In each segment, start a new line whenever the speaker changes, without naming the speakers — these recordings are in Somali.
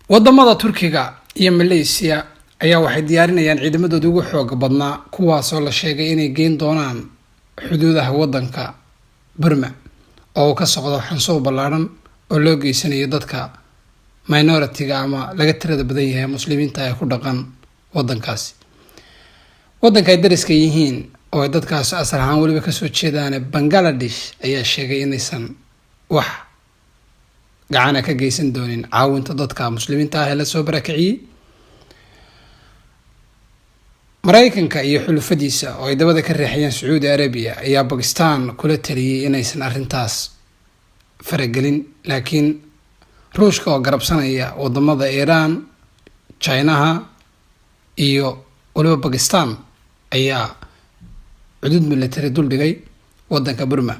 wadamada Turkiga iyo Malaysia ayaa waxay diyaarinayaan ciidamadooda ugu xoog badnaa kuwaas oo la sheegay inay geyn doonaan xuduudaha wadanka Burma oo ka socdo xansoo ballaaran oo loo geysanayo dadka minority-ga ama laga tirada badan yahay muslimiinta ay ku dhaqan wadankaasi. Wadanka ay dariska yihiin oo dadkaas asal ahaan waliba ka soo jeedaan Bangladesh ayaa sheegay inaysan wax gacan ka geysan doonin caawinta dadka muslimiinta ah ee la soo barakiciyay. Mareykanka iyo xulufadiisa oo ay dabada ka riixayaan Saudi Arabia ayaa Pakistan kula taliyay inaysan arrintaas faragelin, laakiin Ruushka oo garabsanaya wadamada Iran, China iyo waliba Pakistan ayaa cudud military dul dhigay wadanka Burma.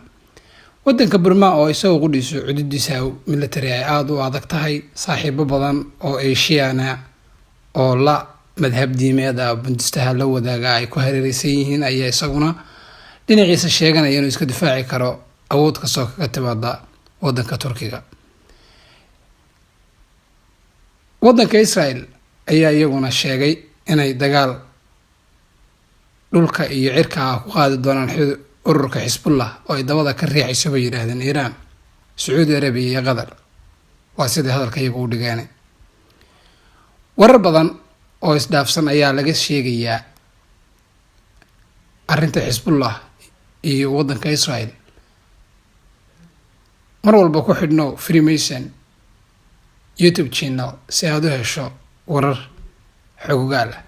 Wadanka Burma oo isagoo qudhiisu cududiisa military ay aad u adag tahay, saaxiibo badan oo Asiana oo la madhab diimeed ah bundistaha la wadaaga ay ku hareeraysan yihiin ayaa isaguna dhinaciisa sheeganaya inuu iska difaaci karo awood kastoo kaga timaada wadanka Turkiga. Wadanka Israel ayaa iyaguna sheegay inay dagaal dhulka iyo cirka ku qaadi doonaan ururka Hezbollah oo ay dabada ka riixayso bay yiraahdeen Iran, Saudi Arabia iyo Qatar. Waa sidii hadalka iyagu u dhigeen. Warar badan oo isdhaafsan ayaa laga sheegayaa arrinta Hezbollah iyo wadanka Israel. Mar walba ku xidhno Freemason YouTube channel si aad u hesho warar xogaal ah.